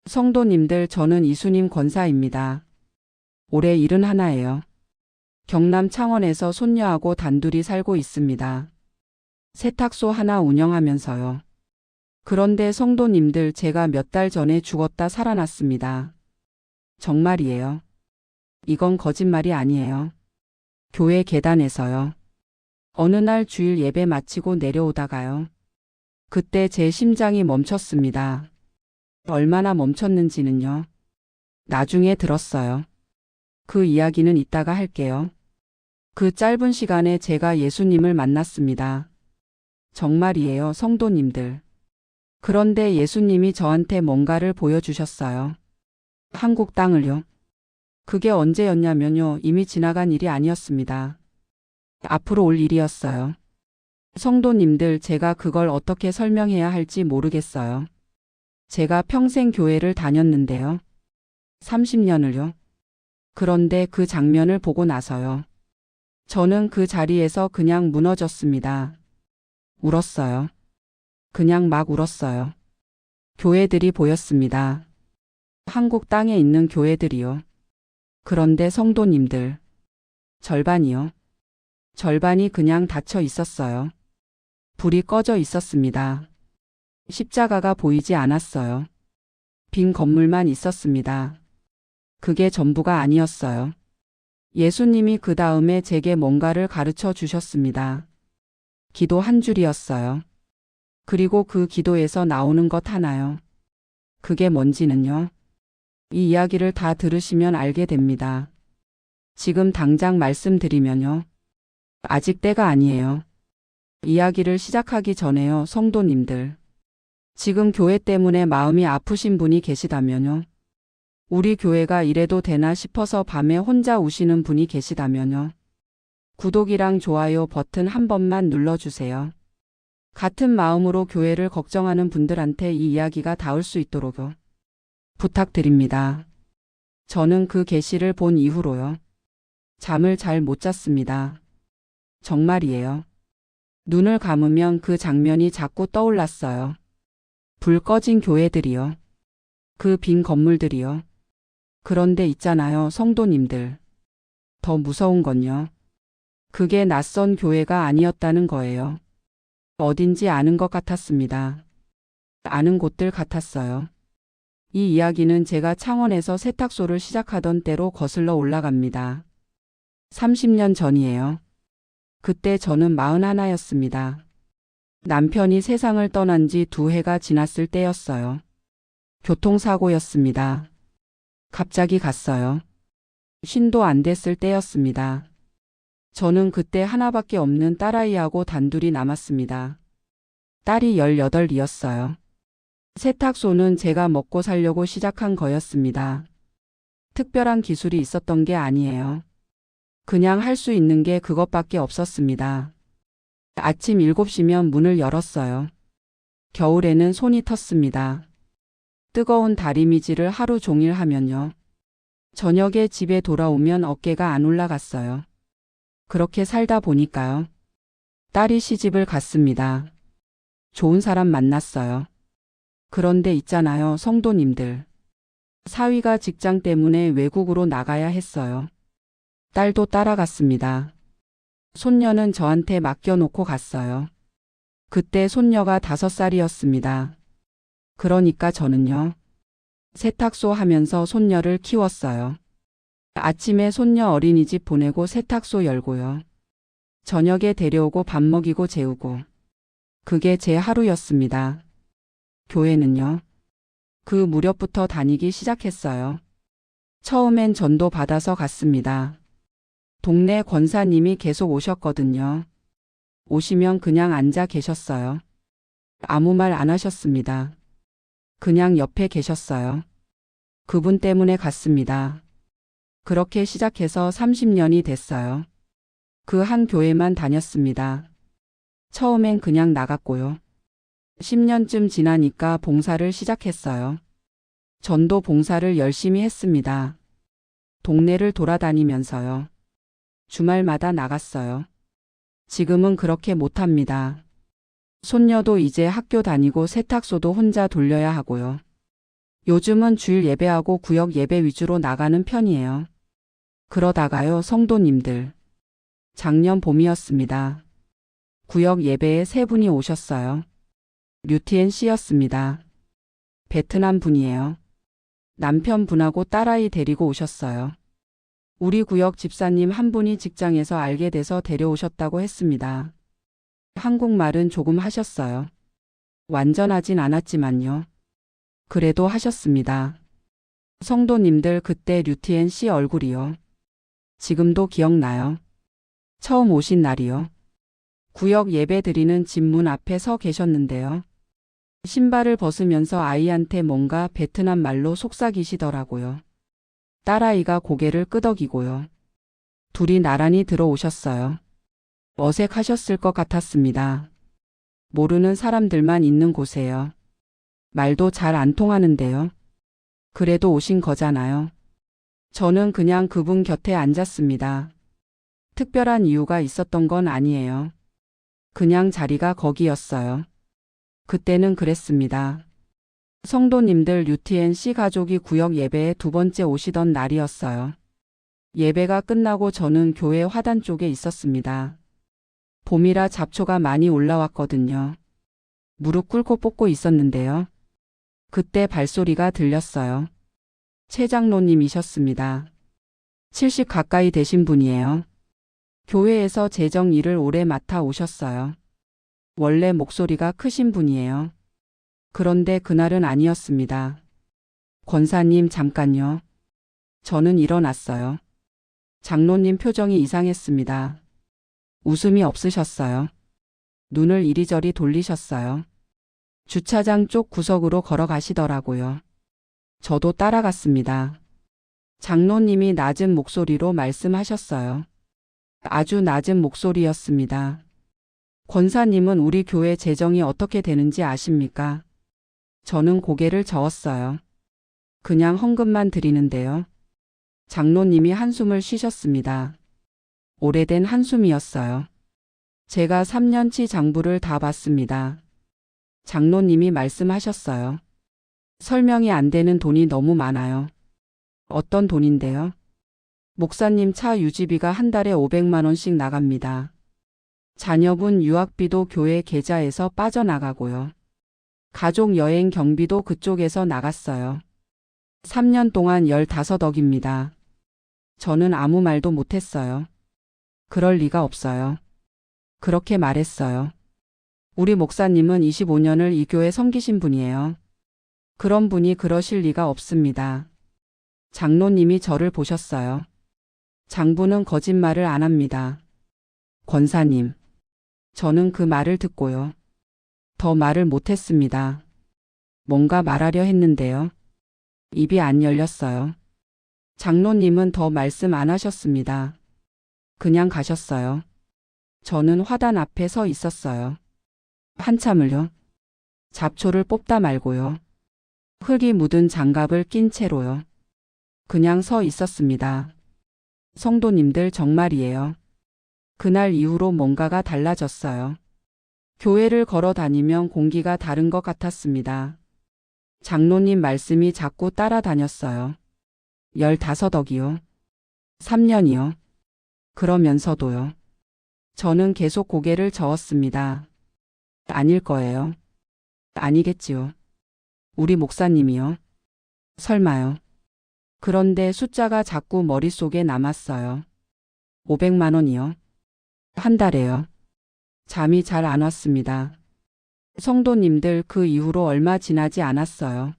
성도님들, 저는 이수님 권사입니다. 올해 71예요. 경남 창원에서 손녀하고 단둘이 살고 있습니다. 세탁소 하나 운영하면서요. 그런데 성도님들, 제가 몇 달 전에 죽었다 살아났습니다. 정말이에요. 이건 거짓말이 아니에요. 교회 계단에서요. 어느 날 주일 예배 마치고 내려오다가요. 그때 제 심장이 멈췄습니다. 얼마나 멈췄는지는요. 나중에 들었어요. 그 이야기는 이따가 할게요. 그 짧은 시간에 제가 예수님을 만났습니다. 정말이에요, 성도님들. 그런데 예수님이 저한테 뭔가를 보여주셨어요. 한국 땅을요. 그게 언제였냐면요. 이미 지나간 일이 아니었습니다. 앞으로 올 일이었어요. 성도님들, 제가 그걸 어떻게 설명해야 할지 모르겠어요. 제가 평생 교회를 다녔는데요. 30년을요. 그런데 그 장면을 보고 나서요. 저는 그 자리에서 그냥 무너졌습니다. 울었어요. 그냥 막 울었어요. 교회들이 보였습니다. 한국 땅에 있는 교회들이요. 그런데 성도님들, 절반이요. 절반이 그냥 닫혀 있었어요. 불이 꺼져 있었습니다. 십자가가 보이지 않았어요. 빈 건물만 있었습니다. 그게 전부가 아니었어요. 예수님이 그 다음에 제게 뭔가를 가르쳐 주셨습니다. 기도 한 줄이었어요. 그리고 그 기도에서 나오는 것 하나요. 그게 뭔지는요. 이 이야기를 다 들으시면 알게 됩니다. 지금 당장 말씀드리면요. 아직 때가 아니에요. 이야기를 시작하기 전에요, 성도님들. 지금 교회 때문에 마음이 아프신 분이 계시다면요. 우리 교회가 이래도 되나 싶어서 밤에 혼자 우시는 분이 계시다면요. 구독이랑 좋아요 버튼 한 번만 눌러주세요. 같은 마음으로 교회를 걱정하는 분들한테 이 이야기가 닿을 수 있도록요. 부탁드립니다. 저는 그 계시를 본 이후로요. 잠을 잘 못 잤습니다. 정말이에요. 눈을 감으면 그 장면이 자꾸 떠올랐어요. 불 꺼진 교회들이요. 그 빈 건물들이요. 그런데 있잖아요, 성도님들. 더 무서운 건요. 그게 낯선 교회가 아니었다는 거예요. 어딘지 아는 것 같았습니다. 아는 곳들 같았어요. 이 이야기는 제가 창원에서 세탁소를 시작하던 때로 거슬러 올라갑니다. 30년 전이에요. 그때 저는 41였습니다. 남편이 세상을 떠난 지 2해가 지났을 때였어요. 교통사고였습니다. 갑자기 갔어요. 쉰도 안 됐을 때였습니다. 저는 그때 하나밖에 없는 딸아이하고 단둘이 남았습니다. 딸이 18이었어요. 세탁소는 제가 먹고 살려고 시작한 거였습니다. 특별한 기술이 있었던 게 아니에요. 그냥 할 수 있는 게 그것밖에 없었습니다. 아침 7시면 문을 열었어요. 겨울에는 손이 텄습니다. 뜨거운 다리미질을 하루 종일 하면요. 저녁에 집에 돌아오면 어깨가 안 올라갔어요. 그렇게 살다 보니까요. 딸이 시집을 갔습니다. 좋은 사람 만났어요. 그런데 있잖아요, 성도님들. 사위가 직장 때문에 외국으로 나가야 했어요. 딸도 따라갔습니다. 손녀는 저한테 맡겨놓고 갔어요. 그때 손녀가 5살이었습니다. 그러니까 저는요. 세탁소 하면서 손녀를 키웠어요. 아침에 손녀 어린이집 보내고 세탁소 열고요. 저녁에 데려오고 밥 먹이고 재우고. 그게 제 하루였습니다. 교회는요. 그 무렵부터 다니기 시작했어요. 처음엔 전도 받아서 갔습니다. 동네 권사님이 계속 오셨거든요. 오시면 그냥 앉아 계셨어요. 아무 말 안 하셨습니다. 그냥 옆에 계셨어요. 그분 때문에 갔습니다. 그렇게 시작해서 30년이 됐어요. 그 한 교회만 다녔습니다. 처음엔 그냥 나갔고요. 10년쯤 지나니까 봉사를 시작했어요. 전도 봉사를 열심히 했습니다. 동네를 돌아다니면서요. 주말마다 나갔어요. 지금은 그렇게 못합니다. 손녀도 이제 학교 다니고 세탁소도 혼자 돌려야 하고요. 요즘은 주일 예배하고 구역 예배 위주로 나가는 편이에요. 그러다가요, 성도님들. 작년 봄이었습니다. 구역 예배에 세 분이 오셨어요. 류티엔 씨였습니다. 베트남 분이에요. 남편분하고 딸아이 데리고 오셨어요. 우리 구역 집사님 한 분이 직장에서 알게 돼서 데려오셨다고 했습니다. 한국말은 조금 하셨어요. 완전하진 않았지만요. 그래도 하셨습니다. 성도님들, 그때 류티엔 씨 얼굴이요. 지금도 기억나요. 처음 오신 날이요. 구역 예배 드리는 집 문 앞에 서 계셨는데요. 신발을 벗으면서 아이한테 뭔가 베트남 말로 속삭이시더라고요. 딸아이가 고개를 끄덕이고요. 둘이 나란히 들어오셨어요. 어색하셨을 것 같았습니다. 모르는 사람들만 있는 곳에요. 말도 잘 안 통하는데요. 그래도 오신 거잖아요. 저는 그냥 그분 곁에 앉았습니다. 특별한 이유가 있었던 건 아니에요. 그냥 자리가 거기였어요. 그때는 그랬습니다. 성도님들, 류티엔 씨 가족이 구역 예배에 두 번째 오시던 날이었어요. 예배가 끝나고 저는 교회 화단 쪽에 있었습니다. 봄이라 잡초가 많이 올라왔거든요. 무릎 꿇고 뽑고 있었는데요. 그때 발소리가 들렸어요. 최 장로님이셨습니다. 70 가까이 되신 분이에요. 교회에서 재정 일을 오래 맡아 오셨어요. 원래 목소리가 크신 분이에요. 그런데 그날은 아니었습니다. 권사님, 잠깐요. 저는 일어났어요. 장로님 표정이 이상했습니다. 웃음이 없으셨어요. 눈을 이리저리 돌리셨어요. 주차장 쪽 구석으로 걸어가시더라고요. 저도 따라갔습니다. 장로님이 낮은 목소리로 말씀하셨어요. 아주 낮은 목소리였습니다. 권사님은 우리 교회 재정이 어떻게 되는지 아십니까? 저는 고개를 저었어요. 그냥 헌금만 드리는데요. 장로님이 한숨을 쉬셨습니다. 오래된 한숨이었어요. 제가 3년치 장부를 다 봤습니다. 장로님이 말씀하셨어요. 설명이 안 되는 돈이 너무 많아요. 어떤 돈인데요? 목사님 차 유지비가 한 달에 500만 원씩 나갑니다. 자녀분 유학비도 교회 계좌에서 빠져나가고요. 가족 여행 경비도 그쪽에서 나갔어요. 3년 동안 15억입니다. 저는 아무 말도 못했어요. 그럴 리가 없어요. 그렇게 말했어요. 우리 목사님은 25년을 이 교회 섬기신 분이에요. 그런 분이 그러실 리가 없습니다. 장로님이 저를 보셨어요. 장부는 거짓말을 안 합니다. 권사님. 저는 그 말을 듣고요. 더 말을 못했습니다. 뭔가 말하려 했는데요. 입이 안 열렸어요. 장로님은 더 말씀 안 하셨습니다. 그냥 가셨어요. 저는 화단 앞에 서 있었어요. 한참을요. 잡초를 뽑다 말고요. 흙이 묻은 장갑을 낀 채로요. 그냥 서 있었습니다. 성도님들, 정말이에요. 그날 이후로 뭔가가 달라졌어요. 교회를 걸어 다니면 공기가 다른 것 같았습니다. 장로님 말씀이 자꾸 따라다녔어요. 15억이요. 3년이요. 그러면서도요. 저는 계속 고개를 저었습니다. 아닐 거예요. 아니겠지요. 우리 목사님이요. 설마요. 그런데 숫자가 자꾸 머릿속에 남았어요. 500만 원이요. 한 달에요. 잠이 잘 안 왔습니다. 성도님들, 그 이후로 얼마 지나지 않았어요.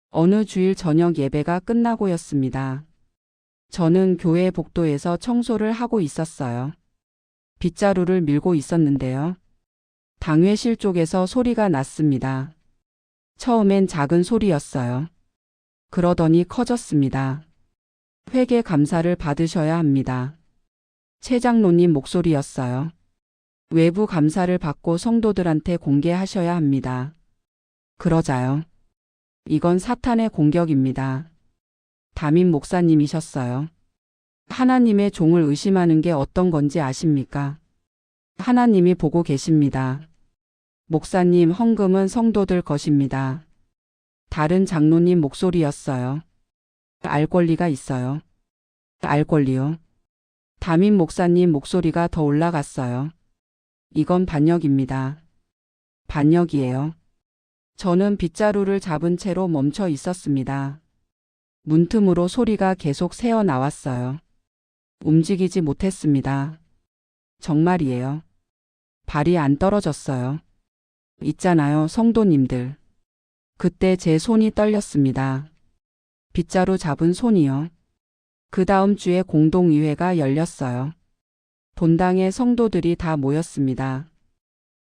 어느 주일 저녁 예배가 끝나고였습니다. 저는 교회 복도에서 청소를 하고 있었어요. 빗자루를 밀고 있었는데요. 당회실 쪽에서 소리가 났습니다. 처음엔 작은 소리였어요. 그러더니 커졌습니다. 회개 감사를 받으셔야 합니다. 최 장로님 목소리였어요. 외부 감사를 받고 성도들한테 공개하셔야 합니다. 그러자요. 이건 사탄의 공격입니다. 담임 목사님이셨어요. 하나님의 종을 의심하는 게 어떤 건지 아십니까? 하나님이 보고 계십니다. 목사님, 헌금은 성도들 것입니다. 다른 장로님 목소리였어요. 알 권리가 있어요. 알 권리요. 담임 목사님 목소리가 더 올라갔어요. 이건 반역입니다. 반역이에요. 저는 빗자루를 잡은 채로 멈춰 있었습니다. 문틈으로 소리가 계속 새어 나왔어요. 움직이지 못했습니다. 정말이에요. 발이 안 떨어졌어요. 있잖아요, 성도님들. 그때 제 손이 떨렸습니다. 빗자루 잡은 손이요. 그 다음 주에 공동의회가 열렸어요. 본당에 성도들이 다 모였습니다.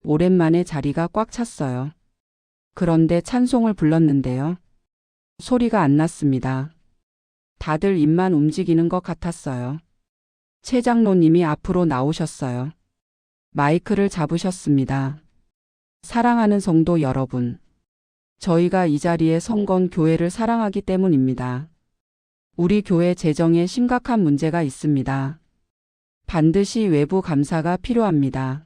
오랜만에 자리가 꽉 찼어요. 그런데 찬송을 불렀는데요. 소리가 안 났습니다. 다들 입만 움직이는 것 같았어요. 최 장로님이 앞으로 나오셨어요. 마이크를 잡으셨습니다. 사랑하는 성도 여러분. 저희가 이 자리에 선 건 교회를 사랑하기 때문입니다. 우리 교회 재정에 심각한 문제가 있습니다. 반드시 외부 감사가 필요합니다.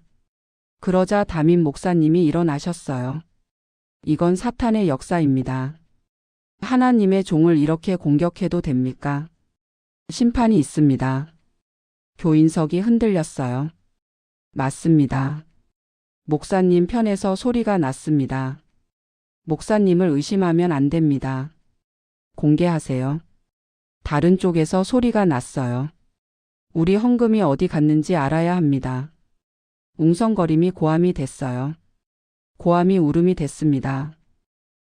그러자 담임 목사님이 일어나셨어요. 이건 사탄의 역사입니다. 하나님의 종을 이렇게 공격해도 됩니까? 심판이 있습니다. 교인석이 흔들렸어요. 맞습니다. 목사님 편에서 소리가 났습니다. 목사님을 의심하면 안 됩니다. 공개하세요. 다른 쪽에서 소리가 났어요. 우리 헌금이 어디 갔는지 알아야 합니다. 웅성거림이 고함이 됐어요. 고함이 울음이 됐습니다.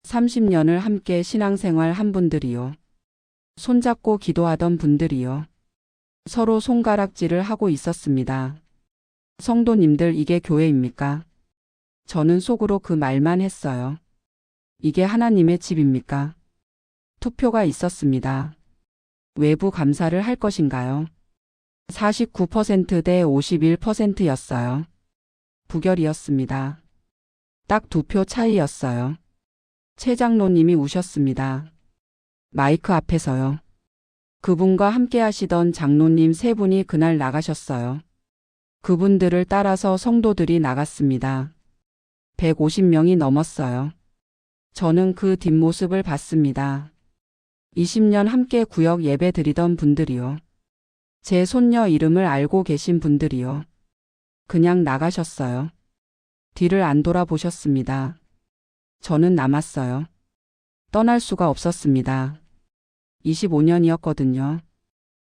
30년을 함께 신앙생활 한 분들이요. 손잡고 기도하던 분들이요. 서로 손가락질을 하고 있었습니다. 성도님들, 이게 교회입니까? 저는 속으로 그 말만 했어요. 이게 하나님의 집입니까? 투표가 있었습니다. 외부 감사를 할 것인가요? 49% 대 51%였어요. 부결이었습니다. 딱 2표 차이였어요. 최 장로님이 우셨습니다. 마이크 앞에서요. 그분과 함께 하시던 장로님 3분이 그날 나가셨어요. 그분들을 따라서 성도들이 나갔습니다. 150명이 넘었어요. 저는 그 뒷모습을 봤습니다. 20년 함께 구역 예배 드리던 분들이요. 제 손녀 이름을 알고 계신 분들이요. 그냥 나가셨어요. 뒤를 안 돌아보셨습니다. 저는 남았어요. 떠날 수가 없었습니다. 25년이었거든요.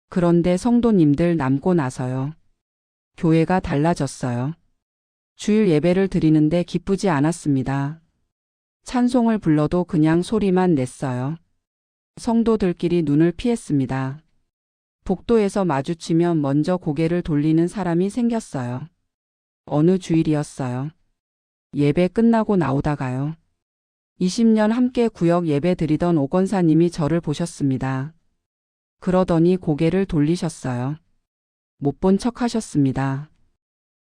그런데 성도님들 남고 나서요. 교회가 달라졌어요. 주일 예배를 드리는데 기쁘지 않았습니다. 찬송을 불러도 그냥 소리만 냈어요. 성도들끼리 눈을 피했습니다. 복도에서 마주치면 먼저 고개를 돌리는 사람이 생겼어요. 어느 주일이었어요. 예배 끝나고 나오다가요. 20년 함께 구역 예배 드리던 오 권사님이 저를 보셨습니다. 그러더니 고개를 돌리셨어요. 못 본 척 하셨습니다.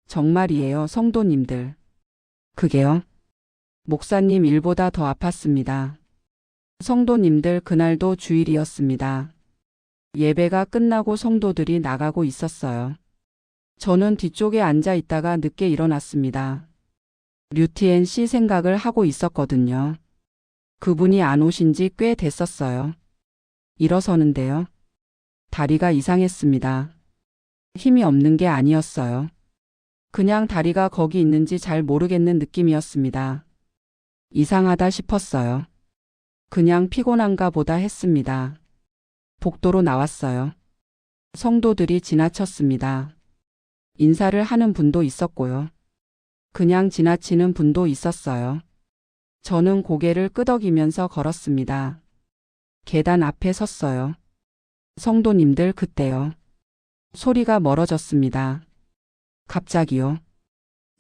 정말이에요, 성도님들. 그게요. 목사님 일보다 더 아팠습니다. 성도님들, 그날도 주일이었습니다. 예배가 끝나고 성도들이 나가고 있었어요. 저는 뒤쪽에 앉아 있다가 늦게 일어났습니다. 류티엔 씨 생각을 하고 있었거든요. 그분이 안 오신 지 꽤 됐었어요. 일어서는데요. 다리가 이상했습니다. 힘이 없는 게 아니었어요. 그냥 다리가 거기 있는지 잘 모르겠는 느낌이었습니다. 이상하다 싶었어요. 그냥 피곤한가 보다 했습니다. 복도로 나왔어요. 성도들이 지나쳤습니다. 인사를 하는 분도 있었고요. 그냥 지나치는 분도 있었어요. 저는 고개를 끄덕이면서 걸었습니다. 계단 앞에 섰어요. 성도님들, 그때요. 소리가 멀어졌습니다. 갑자기요.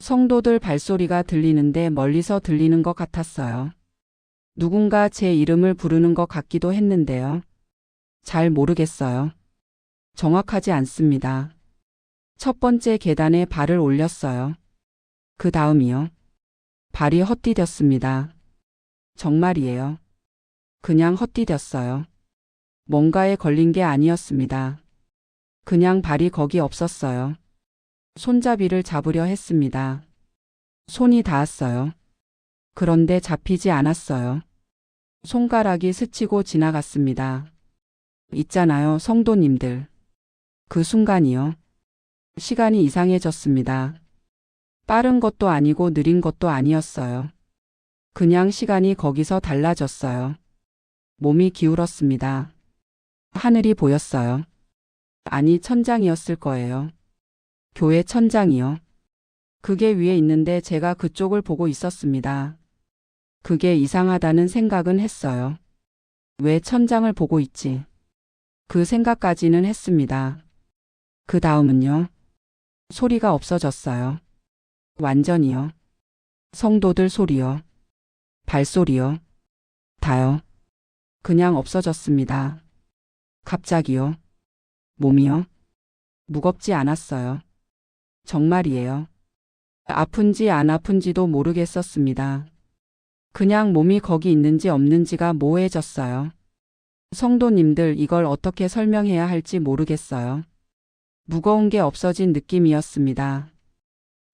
성도들 발소리가 들리는데 멀리서 들리는 것 같았어요. 누군가 제 이름을 부르는 것 같기도 했는데요. 잘 모르겠어요. 정확하지 않습니다. 첫 번째 계단에 발을 올렸어요. 그 다음이요. 발이 헛디뎠습니다. 정말이에요. 그냥 헛디뎠어요. 뭔가에 걸린 게 아니었습니다. 그냥 발이 거기 없었어요. 손잡이를 잡으려 했습니다. 손이 닿았어요. 그런데 잡히지 않았어요. 손가락이 스치고 지나갔습니다. 있잖아요, 성도님들. 그 순간이요. 시간이 이상해졌습니다. 빠른 것도 아니고 느린 것도 아니었어요. 그냥 시간이 거기서 달라졌어요. 몸이 기울었습니다. 하늘이 보였어요. 아니, 천장이었을 거예요. 교회 천장이요. 그게 위에 있는데 제가 그쪽을 보고 있었습니다. 그게 이상하다는 생각은 했어요. 왜 천장을 보고 있지? 그 생각까지는 했습니다. 그 다음은요. 소리가 없어졌어요. 완전히요. 성도들 소리요. 발소리요. 다요. 그냥 없어졌습니다. 갑자기요. 몸이요. 무겁지 않았어요. 정말이에요. 아픈지 안 아픈지도 모르겠었습니다. 그냥 몸이 거기 있는지 없는지가 모호해졌어요. 성도님들, 이걸 어떻게 설명해야 할지 모르겠어요. 무거운 게 없어진 느낌이었습니다.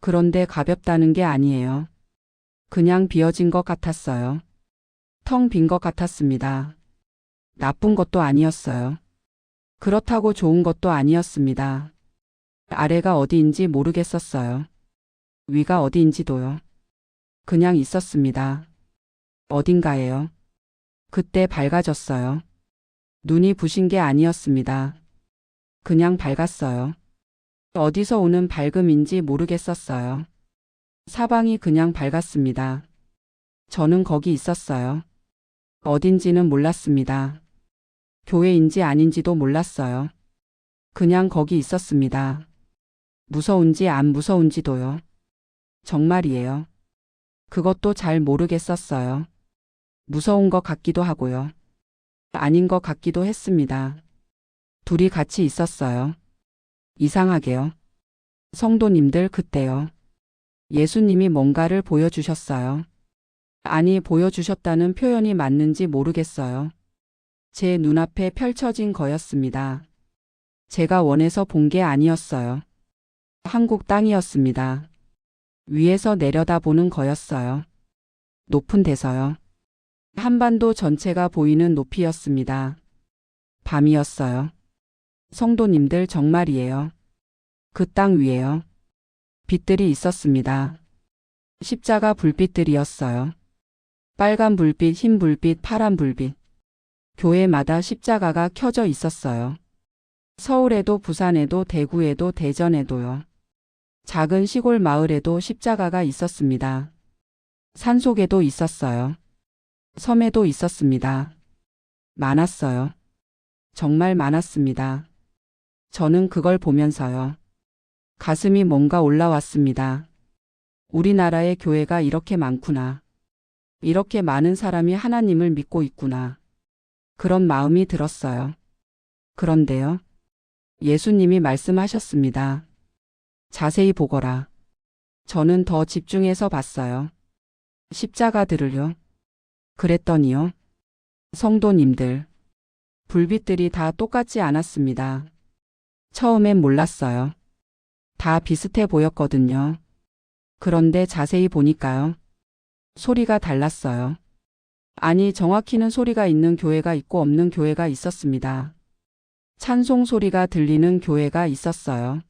그런데 가볍다는 게 아니에요. 그냥 비어진 것 같았어요. 텅 빈 것 같았습니다. 나쁜 것도 아니었어요. 그렇다고 좋은 것도 아니었습니다. 아래가 어디인지 모르겠었어요. 위가 어디인지도요. 그냥 있었습니다. 어딘가에요. 그때 밝아졌어요. 눈이 부신 게 아니었습니다. 그냥 밝았어요. 어디서 오는 밝음인지 모르겠었어요. 사방이 그냥 밝았습니다. 저는 거기 있었어요. 어딘지는 몰랐습니다. 교회인지 아닌지도 몰랐어요. 그냥 거기 있었습니다. 무서운지 안 무서운지도요. 정말이에요. 그것도 잘 모르겠었어요. 무서운 것 같기도 하고요. 아닌 것 같기도 했습니다. 둘이 같이 있었어요. 이상하게요. 성도님들, 그때요. 예수님이 뭔가를 보여주셨어요. 아니, 보여주셨다는 표현이 맞는지 모르겠어요. 제 눈앞에 펼쳐진 거였습니다. 제가 원해서 본 게 아니었어요. 한국 땅이었습니다. 위에서 내려다보는 거였어요. 높은 데서요. 한반도 전체가 보이는 높이였습니다. 밤이었어요. 성도님들, 정말이에요. 그 땅 위에요. 빛들이 있었습니다. 십자가 불빛들이었어요. 빨간 불빛, 흰 불빛, 파란 불빛. 교회마다 십자가가 켜져 있었어요. 서울에도 부산에도 대구에도 대전에도요. 작은 시골 마을에도 십자가가 있었습니다. 산속에도 있었어요. 섬에도 있었습니다. 많았어요. 정말 많았습니다. 저는 그걸 보면서요. 가슴이 뭔가 올라왔습니다. 우리나라의 교회가 이렇게 많구나. 이렇게 많은 사람이 하나님을 믿고 있구나. 그런 마음이 들었어요. 그런데요. 예수님이 말씀하셨습니다. 자세히 보거라. 저는 더 집중해서 봤어요. 십자가들을요. 그랬더니요. 성도님들, 불빛들이 다 똑같지 않았습니다. 처음엔 몰랐어요. 다 비슷해 보였거든요. 그런데 자세히 보니까요. 소리가 달랐어요. 아니, 정확히는 소리가 있는 교회가 있고 없는 교회가 있었습니다. 찬송 소리가 들리는 교회가 있었어요.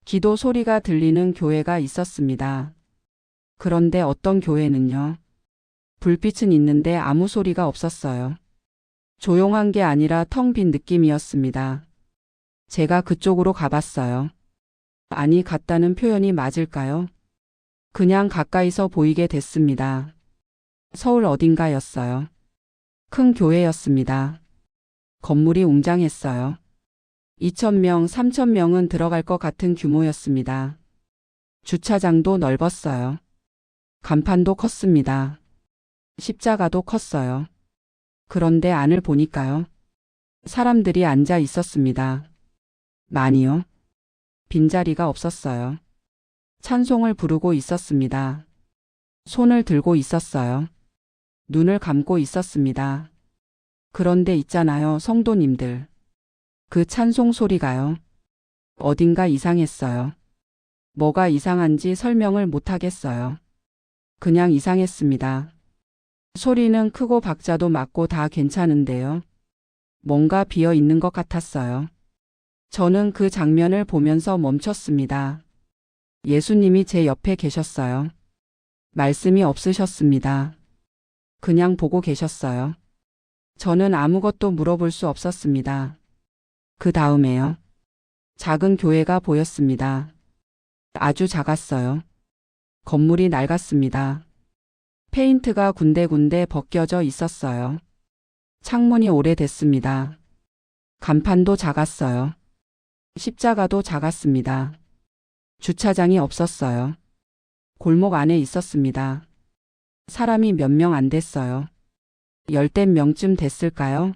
기도 소리가 들리는 교회가 있었습니다. 그런데 어떤 교회는요. 불빛은 있는데 아무 소리가 없었어요. 조용한 게 아니라 텅 빈 느낌이었습니다. 제가 그쪽으로 가봤어요. 아니, 갔다는 표현이 맞을까요? 그냥 가까이서 보이게 됐습니다. 서울 어딘가였어요. 큰 교회였습니다. 건물이 웅장했어요. 2,000명, 3,000명은 들어갈 것 같은 규모였습니다. 주차장도 넓었어요. 간판도 컸습니다. 십자가도 컸어요. 그런데 안을 보니까요. 사람들이 앉아 있었습니다. 많이요. 빈자리가 없었어요. 찬송을 부르고 있었습니다. 손을 들고 있었어요. 눈을 감고 있었습니다. 그런데 있잖아요, 성도님들. 그 찬송 소리가요. 어딘가 이상했어요. 뭐가 이상한지 설명을 못 하겠어요. 그냥 이상했습니다. 소리는 크고 박자도 맞고 다 괜찮은데요. 뭔가 비어 있는 것 같았어요. 저는 그 장면을 보면서 멈췄습니다. 예수님이 제 옆에 계셨어요. 말씀이 없으셨습니다. 그냥 보고 계셨어요. 저는 아무것도 물어볼 수 없었습니다. 그 다음에요. 작은 교회가 보였습니다. 아주 작았어요. 건물이 낡았습니다. 페인트가 군데군데 벗겨져 있었어요. 창문이 오래됐습니다. 간판도 작았어요. 십자가도 작았습니다. 주차장이 없었어요. 골목 안에 있었습니다. 사람이 몇 명 안 됐어요. 10명쯤 됐을까요?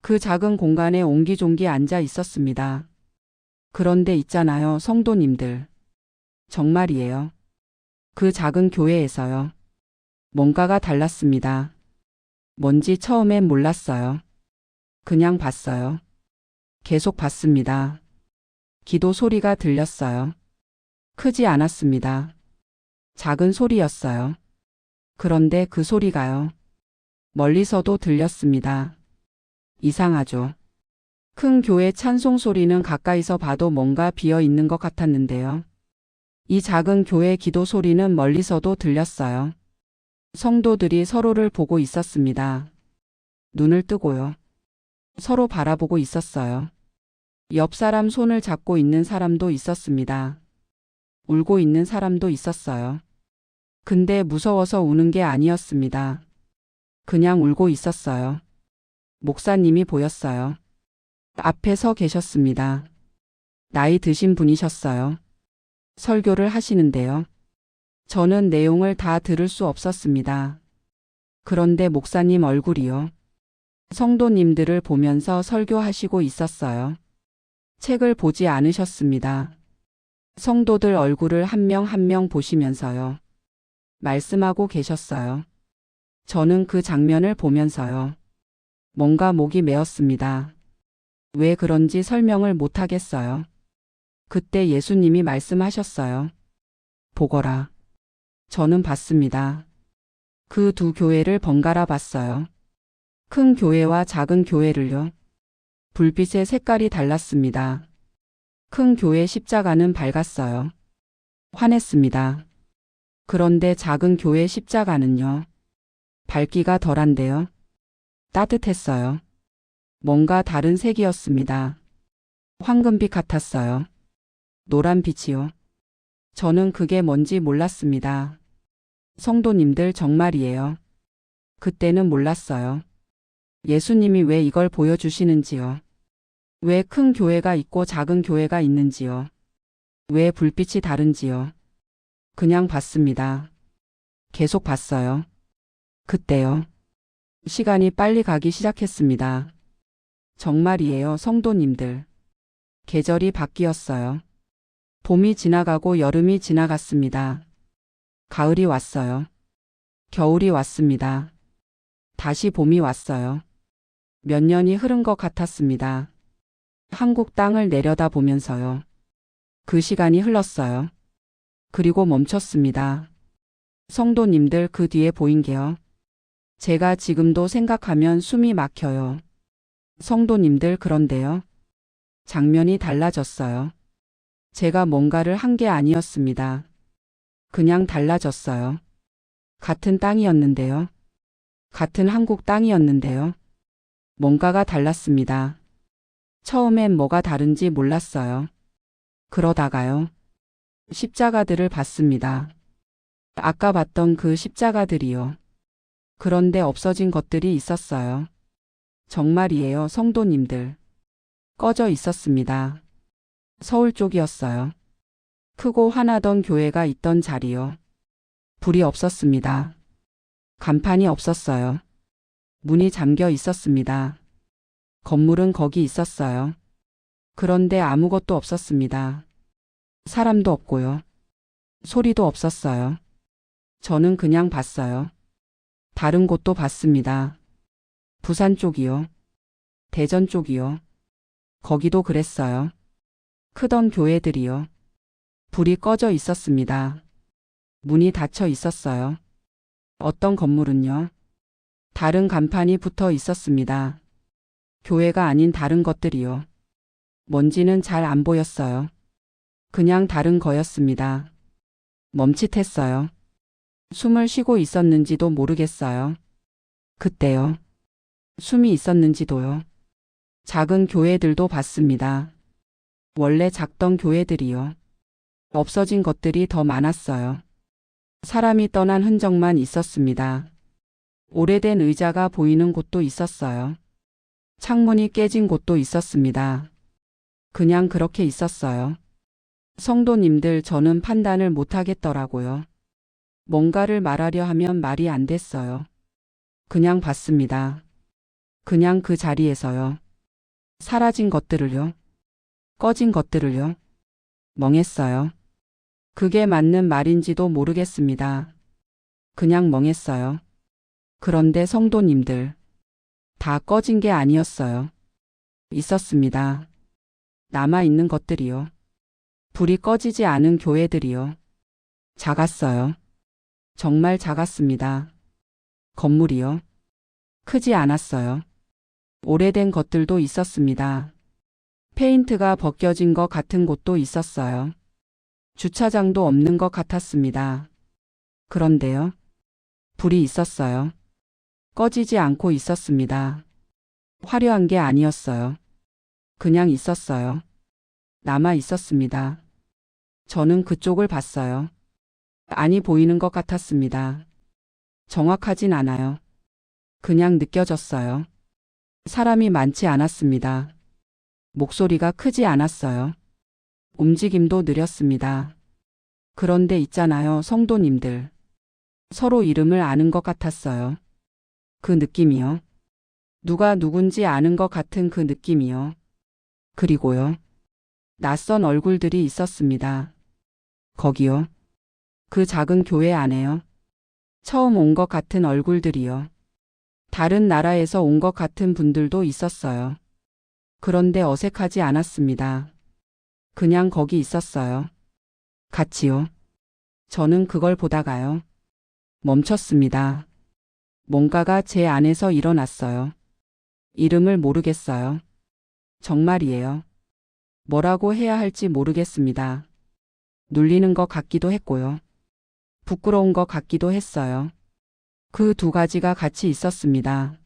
그 작은 공간에 옹기종기 앉아 있었습니다. 그런데 있잖아요, 성도님들. 정말이에요. 그 작은 교회에서요. 뭔가가 달랐습니다. 뭔지 처음엔 몰랐어요. 그냥 봤어요. 계속 봤습니다. 기도 소리가 들렸어요. 크지 않았습니다. 작은 소리였어요. 그런데 그 소리가요. 멀리서도 들렸습니다. 이상하죠. 큰 교회 찬송 소리는 가까이서 봐도 뭔가 비어 있는 것 같았는데요. 이 작은 교회 기도 소리는 멀리서도 들렸어요. 성도들이 서로를 보고 있었습니다. 눈을 뜨고요. 서로 바라보고 있었어요. 옆 사람 손을 잡고 있는 사람도 있었습니다. 울고 있는 사람도 있었어요. 근데 무서워서 우는 게 아니었습니다. 그냥 울고 있었어요. 목사님이 보였어요. 앞에 서 계셨습니다. 나이 드신 분이셨어요. 설교를 하시는데요. 저는 내용을 다 들을 수 없었습니다. 그런데 목사님 얼굴이요. 성도님들을 보면서 설교하시고 있었어요. 책을 보지 않으셨습니다. 성도들 얼굴을 한 명 한 명 보시면서요. 말씀하고 계셨어요. 저는 그 장면을 보면서요. 뭔가 목이 메었습니다. 왜 그런지 설명을 못 하겠어요. 그때 예수님이 말씀하셨어요. 보거라. 저는 봤습니다. 그 두 교회를 번갈아 봤어요. 큰 교회와 작은 교회를요. 불빛의 색깔이 달랐습니다. 큰 교회 십자가는 밝았어요. 환했습니다. 그런데 작은 교회 십자가는요. 밝기가 덜한데요. 따뜻했어요. 뭔가 다른 색이었습니다. 황금빛 같았어요. 노란빛이요. 저는 그게 뭔지 몰랐습니다. 성도님들 정말이에요. 그때는 몰랐어요. 예수님이 왜 이걸 보여주시는지요. 왜 큰 교회가 있고 작은 교회가 있는지요. 왜 불빛이 다른지요. 그냥 봤습니다. 계속 봤어요. 그때요. 시간이 빨리 가기 시작했습니다. 정말이에요, 성도님들. 계절이 바뀌었어요. 봄이 지나가고 여름이 지나갔습니다. 가을이 왔어요. 겨울이 왔습니다. 다시 봄이 왔어요. 몇 년이 흐른 것 같았습니다. 한국 땅을 내려다 보면서요. 그 시간이 흘렀어요. 그리고 멈췄습니다. 성도님들 그 뒤에 보인 게요. 제가 지금도 생각하면 숨이 막혀요. 성도님들 그런데요. 장면이 달라졌어요. 제가 뭔가를 한 게 아니었습니다. 그냥 달라졌어요. 같은 땅이었는데요. 같은 한국 땅이었는데요. 뭔가가 달랐습니다. 처음엔 뭐가 다른지 몰랐어요. 그러다가요. 십자가들을 봤습니다. 아까 봤던 그 십자가들이요. 그런데 없어진 것들이 있었어요. 정말이에요, 성도님들. 꺼져 있었습니다. 서울 쪽이었어요. 크고 환하던 교회가 있던 자리요. 불이 없었습니다. 간판이 없었어요. 문이 잠겨 있었습니다. 건물은 거기 있었어요. 그런데 아무것도 없었습니다. 사람도 없고요. 소리도 없었어요. 저는 그냥 봤어요. 다른 곳도 봤습니다. 부산 쪽이요. 대전 쪽이요. 거기도 그랬어요. 크던 교회들이요. 불이 꺼져 있었습니다. 문이 닫혀 있었어요. 어떤 건물은요. 다른 간판이 붙어 있었습니다. 교회가 아닌 다른 것들이요. 뭔지는 잘 안 보였어요. 그냥 다른 거였습니다. 멈칫했어요. 숨을 쉬고 있었는지도 모르겠어요. 그때요. 숨이 있었는지도요. 작은 교회들도 봤습니다. 원래 작던 교회들이요. 없어진 것들이 더 많았어요. 사람이 떠난 흔적만 있었습니다. 오래된 의자가 보이는 곳도 있었어요. 창문이 깨진 곳도 있었습니다. 그냥 그렇게 있었어요. 성도님들, 저는 판단을 못하겠더라고요. 뭔가를 말하려 하면 말이 안 됐어요. 그냥 봤습니다. 그냥 그 자리에서요. 사라진 것들을요. 꺼진 것들을요. 멍했어요. 그게 맞는 말인지도 모르겠습니다. 그냥 멍했어요. 그런데 성도님들, 다 꺼진 게 아니었어요. 있었습니다. 남아있는 것들이요. 불이 꺼지지 않은 교회들이요. 작았어요. 정말 작았습니다. 건물이요. 크지 않았어요. 오래된 것들도 있었습니다. 페인트가 벗겨진 것 같은 곳도 있었어요. 주차장도 없는 것 같았습니다. 그런데요. 불이 있었어요. 꺼지지 않고 있었습니다. 화려한 게 아니었어요. 그냥 있었어요. 남아 있었습니다. 저는 그쪽을 봤어요. 아니, 보이는 것 같았습니다. 정확하진 않아요. 그냥 느껴졌어요. 사람이 많지 않았습니다. 목소리가 크지 않았어요. 움직임도 느렸습니다. 그런데 있잖아요, 성도님들. 서로 이름을 아는 것 같았어요. 그 느낌이요. 누가 누군지 아는 것 같은 그 느낌이요. 그리고요. 낯선 얼굴들이 있었습니다. 거기요. 그 작은 교회 안에요. 처음 온 것 같은 얼굴들이요. 다른 나라에서 온 것 같은 분들도 있었어요. 그런데 어색하지 않았습니다. 그냥 거기 있었어요. 같이요. 저는 그걸 보다가요. 멈췄습니다. 뭔가가 제 안에서 일어났어요. 이름을 모르겠어요. 정말이에요. 뭐라고 해야 할지 모르겠습니다. 눌리는 것 같기도 했고요. 부끄러운 것 같기도 했어요. 그 두 가지가 같이 있었습니다.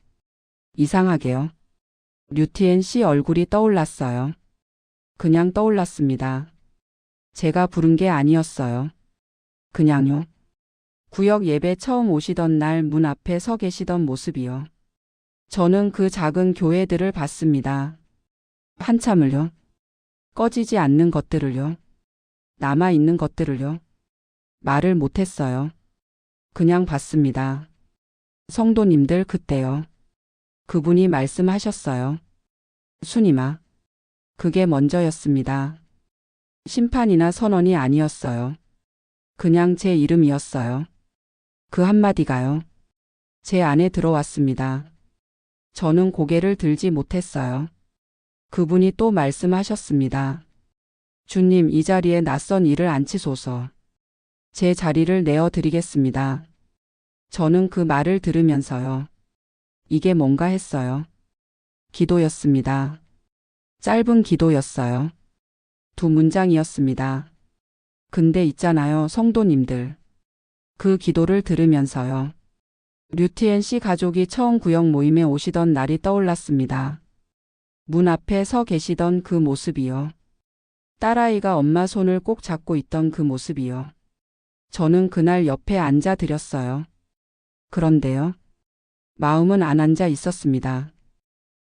이상하게요. 류티엔 씨 얼굴이 떠올랐어요. 그냥 떠올랐습니다. 제가 부른 게 아니었어요. 그냥요. 구역 예배 처음 오시던 날 문 앞에 서 계시던 모습이요. 저는 그 작은 교회들을 봤습니다. 한참을요. 꺼지지 않는 것들을요. 남아있는 것들을요. 말을 못했어요. 그냥 봤습니다. 성도님들, 그때요. 그분이 말씀하셨어요. 순임아. 그게 먼저였습니다. 심판이나 선언이 아니었어요. 그냥 제 이름이었어요. 그 한마디가요. 제 안에 들어왔습니다. 저는 고개를 들지 못했어요. 그분이 또 말씀하셨습니다. 주님, 이 자리에 낯선 이를 앉히소서. 제 자리를 내어드리겠습니다. 저는 그 말을 들으면서요. 이게 뭔가 했어요. 기도였습니다. 짧은 기도였어요. 두 문장이었습니다. 근데 있잖아요, 성도님들. 그 기도를 들으면서요. 류티엔 씨 가족이 처음 구역 모임에 오시던 날이 떠올랐습니다. 문 앞에 서 계시던 그 모습이요. 딸아이가 엄마 손을 꼭 잡고 있던 그 모습이요. 저는 그날 옆에 앉아 드렸어요. 그런데요. 마음은 안 앉아 있었습니다.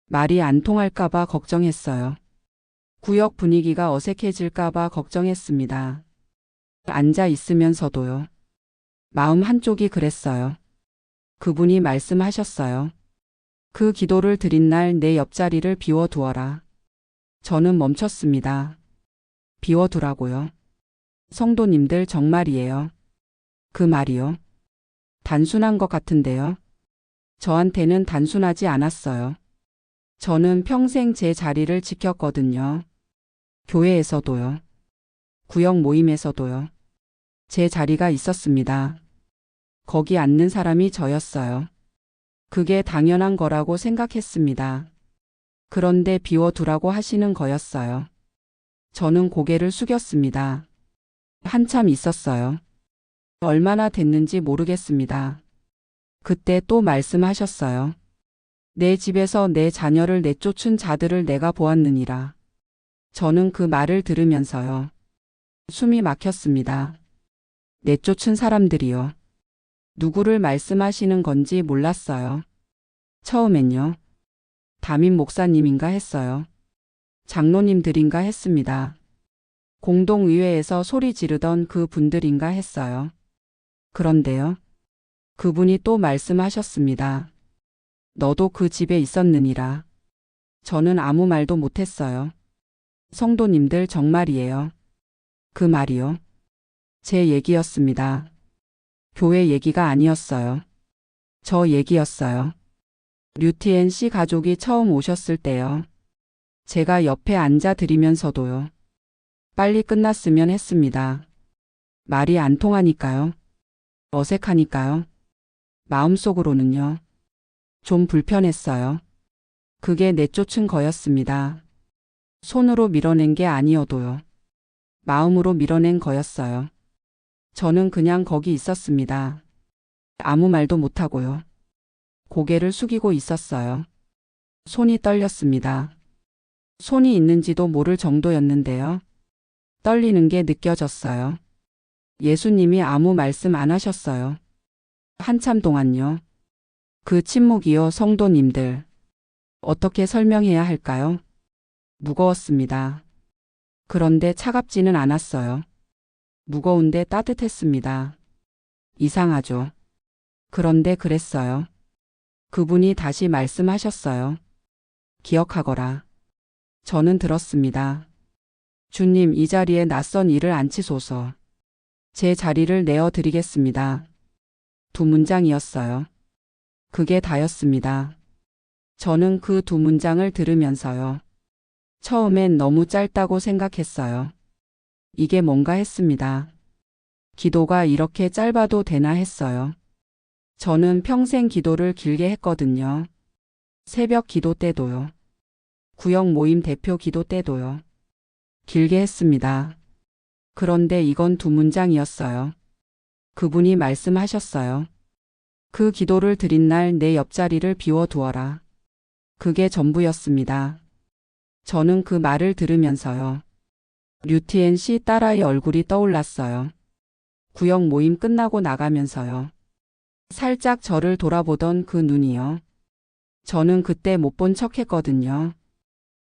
말이 안 통할까봐 걱정했어요. 구역 분위기가 어색해질까봐 걱정했습니다. 앉아 있으면서도요. 마음 한쪽이 그랬어요. 그분이 말씀하셨어요. 그 기도를 드린 날 내 옆자리를 비워두어라. 저는 멈췄습니다. 비워두라고요. 성도님들, 정말이에요. 그 말이요. 단순한 것 같은데요. 저한테는 단순하지 않았어요. 저는 평생 제 자리를 지켰거든요. 교회에서도요. 구역 모임에서도요. 제 자리가 있었습니다. 거기 앉는 사람이 저였어요. 그게 당연한 거라고 생각했습니다. 그런데 비워두라고 하시는 거였어요. 저는 고개를 숙였습니다. 한참 있었어요. 얼마나 됐는지 모르겠습니다. 그때 또 말씀하셨어요. 내 집에서 내 자녀를 내쫓은 자들을 내가 보았느니라. 저는 그 말을 들으면서요. 숨이 막혔습니다. 내쫓은 사람들이요. 누구를 말씀하시는 건지 몰랐어요. 처음엔요. 담임 목사님인가 했어요. 장로님들인가 했습니다. 공동의회에서 소리 지르던 그 분들인가 했어요. 그런데요. 그분이 또 말씀하셨습니다. 너도 그 집에 있었느니라. 저는 아무 말도 못했어요. 성도님들 정말이에요. 그 말이요. 제 얘기였습니다. 교회 얘기가 아니었어요. 저 얘기였어요. 류티엔 씨 가족이 처음 오셨을 때요. 제가 옆에 앉아 드리면서도요. 빨리 끝났으면 했습니다. 말이 안 통하니까요. 어색하니까요. 마음속으로는요. 좀 불편했어요. 그게 내쫓은 거였습니다. 손으로 밀어낸 게 아니어도요. 마음으로 밀어낸 거였어요. 저는 그냥 거기 있었습니다. 아무 말도 못하고요. 고개를 숙이고 있었어요. 손이 떨렸습니다. 손이 있는지도 모를 정도였는데요. 떨리는 게 느껴졌어요. 예수님이 아무 말씀 안 하셨어요. 한참 동안요. 그 침묵이요, 성도님들. 어떻게 설명해야 할까요? 무거웠습니다. 그런데 차갑지는 않았어요. 무거운데 따뜻했습니다. 이상하죠. 그런데 그랬어요. 그분이 다시 말씀하셨어요. 기억하거라. 저는 들었습니다. 주님, 이 자리에 낯선 이를 앉히소서. 제 자리를 내어드리겠습니다. 두 문장이었어요. 그게 다였습니다. 저는 그 두 문장을 들으면서요. 처음엔 너무 짧다고 생각했어요. 이게 뭔가 했습니다. 기도가 이렇게 짧아도 되나 했어요. 저는 평생 기도를 길게 했거든요. 새벽 기도 때도요. 구역 모임 대표 기도 때도요. 길게 했습니다. 그런데 이건 두 문장이었어요. 그분이 말씀하셨어요. 그 기도를 드린 날 내 옆자리를 비워두어라. 그게 전부였습니다. 저는 그 말을 들으면서요. 류티엔 씨 딸아이 얼굴이 떠올랐어요. 구역 모임 끝나고 나가면서요. 살짝 저를 돌아보던 그 눈이요. 저는 그때 못 본 척 했거든요.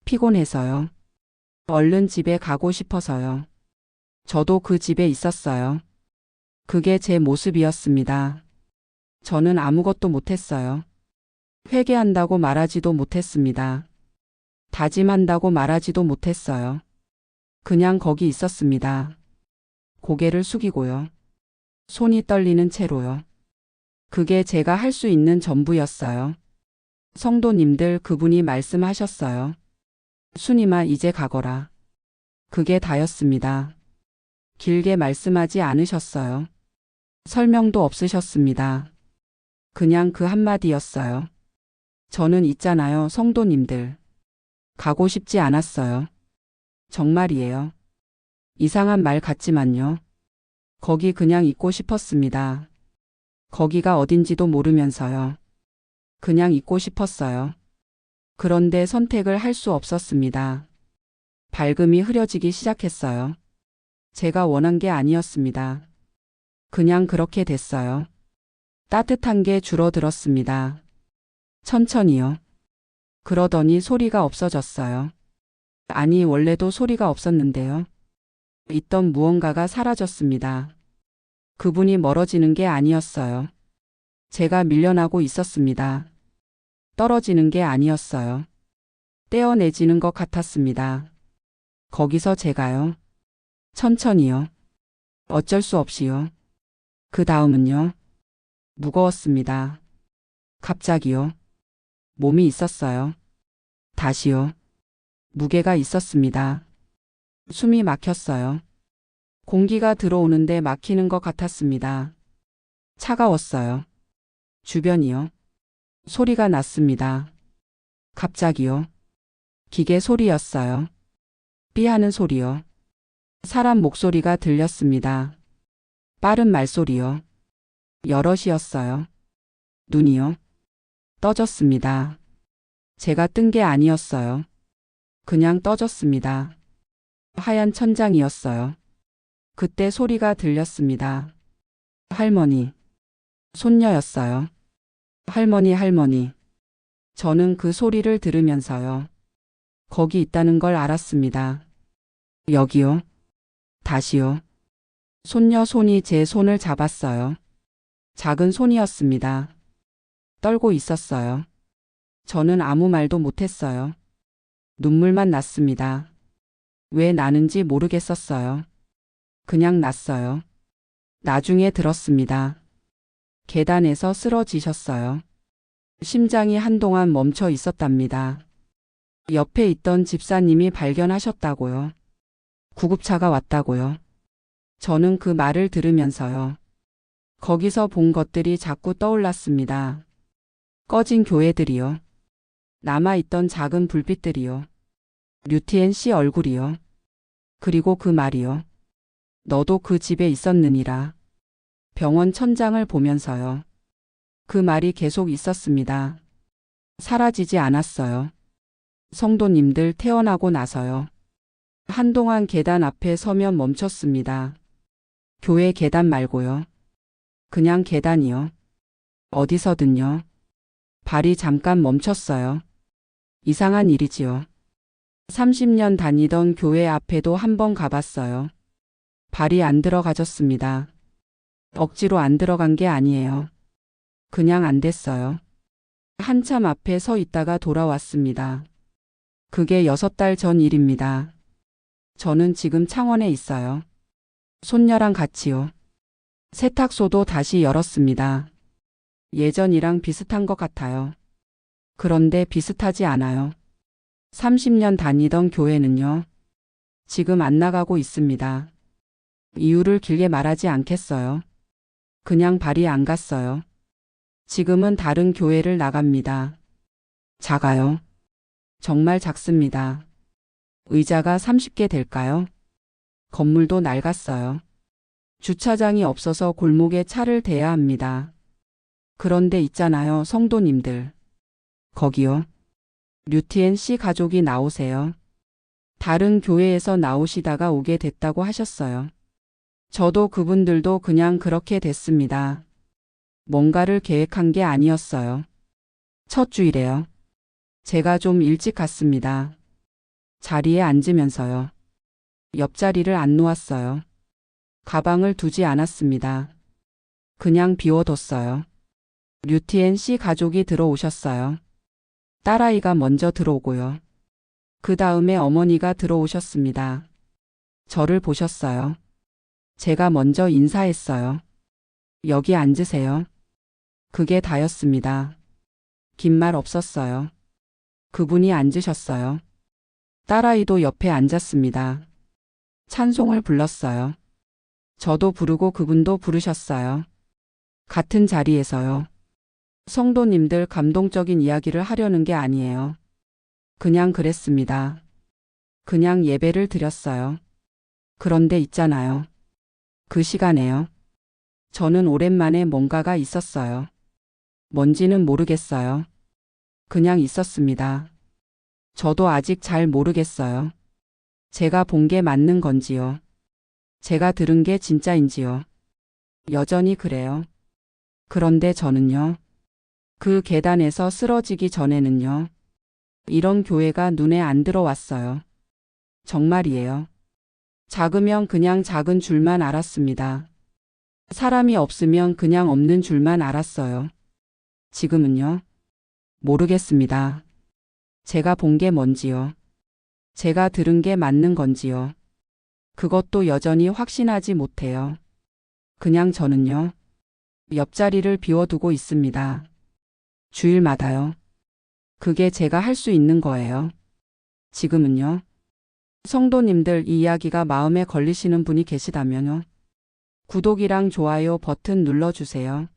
피곤해서요. 얼른 집에 가고 싶어서요. 저도 그 집에 있었어요. 그게 제 모습이었습니다. 저는 아무것도 못했어요. 회개한다고 말하지도 못했습니다. 다짐한다고 말하지도 못했어요. 그냥 거기 있었습니다. 고개를 숙이고요. 손이 떨리는 채로요. 그게 제가 할 수 있는 전부였어요. 성도님들, 그분이 말씀하셨어요. 순임아, 이제 가거라. 그게 다였습니다. 길게 말씀하지 않으셨어요. 설명도 없으셨습니다. 그냥 그 한마디였어요. 저는 있잖아요, 성도님들. 가고 싶지 않았어요. 정말이에요. 이상한 말 같지만요. 거기 그냥 있고 싶었습니다. 거기가 어딘지도 모르면서요. 그냥 있고 싶었어요. 그런데 선택을 할 수 없었습니다. 밝음이 흐려지기 시작했어요. 제가 원한 게 아니었습니다. 그냥 그렇게 됐어요. 따뜻한 게 줄어들었습니다. 천천히요. 그러더니 소리가 없어졌어요. 아니, 원래도 소리가 없었는데요. 있던 무언가가 사라졌습니다. 그분이 멀어지는 게 아니었어요. 제가 밀려나고 있었습니다. 떨어지는 게 아니었어요. 떼어내지는 것 같았습니다. 거기서 제가요. 천천히요. 어쩔 수 없이요. 그 다음은요. 무거웠습니다. 갑자기요. 몸이 있었어요. 다시요. 무게가 있었습니다. 숨이 막혔어요. 공기가 들어오는데 막히는 것 같았습니다. 차가웠어요. 주변이요. 소리가 났습니다. 갑자기요. 기계 소리였어요. 삐 하는 소리요. 사람 목소리가 들렸습니다. 빠른 말소리요. 여럿이었어요. 눈이요. 떠졌습니다. 제가 뜬 게 아니었어요. 그냥 떠졌습니다. 하얀 천장이었어요. 그때 소리가 들렸습니다. 할머니. 손녀였어요. 할머니, 할머니. 저는 그 소리를 들으면서요. 거기 있다는 걸 알았습니다. 여기요. 다시요. 손녀 손이 제 손을 잡았어요. 작은 손이었습니다. 떨고 있었어요. 저는 아무 말도 못했어요. 눈물만 났습니다. 왜 나는지 모르겠었어요. 그냥 났어요. 나중에 들었습니다. 계단에서 쓰러지셨어요. 심장이 한동안 멈춰 있었답니다. 옆에 있던 집사님이 발견하셨다고요. 구급차가 왔다고요. 저는 그 말을 들으면서요. 거기서 본 것들이 자꾸 떠올랐습니다. 꺼진 교회들이요. 남아있던 작은 불빛들이요. 류티엔 씨 얼굴이요. 그리고 그 말이요. 너도 그 집에 있었느니라. 병원 천장을 보면서요. 그 말이 계속 있었습니다. 사라지지 않았어요. 성도님들 태어나고 나서요. 한동안 계단 앞에 서면 멈췄습니다. 교회 계단 말고요. 그냥 계단이요. 어디서든요. 발이 잠깐 멈췄어요. 이상한 일이지요. 30년 다니던 교회 앞에도 한번 가봤어요. 발이 안 들어가졌습니다. 억지로 안 들어간 게 아니에요. 그냥 안 됐어요. 한참 앞에 서 있다가 돌아왔습니다. 그게 6달 전 일입니다. 저는 지금 창원에 있어요. 손녀랑 같이요. 세탁소도 다시 열었습니다. 예전이랑 비슷한 것 같아요. 그런데 비슷하지 않아요. 30년 다니던 교회는요. 지금 안 나가고 있습니다. 이유를 길게 말하지 않겠어요. 그냥 발이 안 갔어요. 지금은 다른 교회를 나갑니다. 작아요. 정말 작습니다. 의자가 30개 될까요? 건물도 낡았어요. 주차장이 없어서 골목에 차를 대야 합니다. 그런데 있잖아요, 성도님들. 거기요. 류티엔 씨 가족이 나오세요. 다른 교회에서 나오시다가 오게 됐다고 하셨어요. 저도 그분들도 그냥 그렇게 됐습니다. 뭔가를 계획한 게 아니었어요. 첫 주일에요. 제가 좀 일찍 갔습니다. 자리에 앉으면서요. 옆자리를 안 놓았어요. 가방을 두지 않았습니다. 그냥 비워뒀어요. 류티엔 씨 가족이 들어오셨어요. 딸아이가 먼저 들어오고요. 그 다음에 어머니가 들어오셨습니다. 저를 보셨어요. 제가 먼저 인사했어요. 여기 앉으세요. 그게 다였습니다. 긴 말 없었어요. 그분이 앉으셨어요. 딸아이도 옆에 앉았습니다. 찬송을 불렀어요. 저도 부르고 그분도 부르셨어요. 같은 자리에서요. 성도님들 감동적인 이야기를 하려는 게 아니에요. 그냥 그랬습니다. 그냥 예배를 드렸어요. 그런데 있잖아요. 그 시간에요. 저는 오랜만에 뭔가가 있었어요. 뭔지는 모르겠어요. 그냥 있었습니다. 저도 아직 잘 모르겠어요. 제가 본 게 맞는 건지요. 제가 들은 게 진짜인지요. 여전히 그래요. 그런데 저는요. 그 계단에서 쓰러지기 전에는요. 이런 교회가 눈에 안 들어왔어요. 정말이에요. 작으면 그냥 작은 줄만 알았습니다. 사람이 없으면 그냥 없는 줄만 알았어요. 지금은요. 모르겠습니다. 제가 본 게 뭔지요. 제가 들은 게 맞는 건지요. 그것도 여전히 확신하지 못해요. 그냥 저는요. 옆자리를 비워두고 있습니다. 주일마다요. 그게 제가 할 수 있는 거예요. 지금은요. 성도님들 이 이야기가 마음에 걸리시는 분이 계시다면요. 구독이랑 좋아요 버튼 눌러주세요.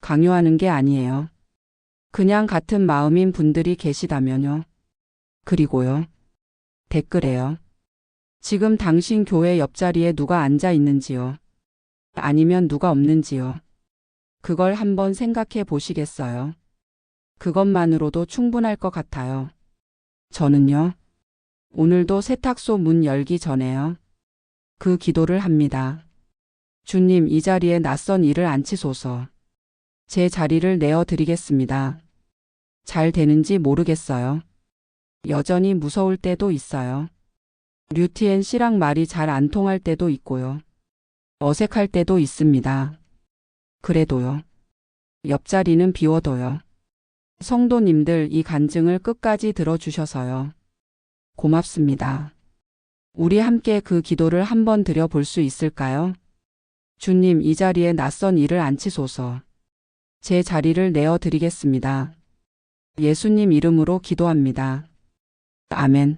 강요하는 게 아니에요. 그냥 같은 마음인 분들이 계시다면요. 그리고요. 댓글에요. 지금 당신 교회 옆자리에 누가 앉아 있는지요? 아니면 누가 없는지요? 그걸 한번 생각해 보시겠어요? 그것만으로도 충분할 것 같아요. 저는요. 오늘도 세탁소 문 열기 전에요. 그 기도를 합니다. 주님, 이 자리에 낯선 이를 앉히소서. 제 자리를 내어 드리겠습니다. 잘 되는지 모르겠어요. 여전히 무서울 때도 있어요. 류티엔 씨랑 말이 잘 안 통할 때도 있고요. 어색할 때도 있습니다. 그래도요. 옆자리는 비워둬요. 성도님들, 이 간증을 끝까지 들어주셔서요. 고맙습니다. 우리 함께 그 기도를 한번 드려볼 수 있을까요? 주님, 이 자리에 낯선 이를 앉히소서. 제 자리를 내어 드리겠습니다. 예수님 이름으로 기도합니다. 아멘.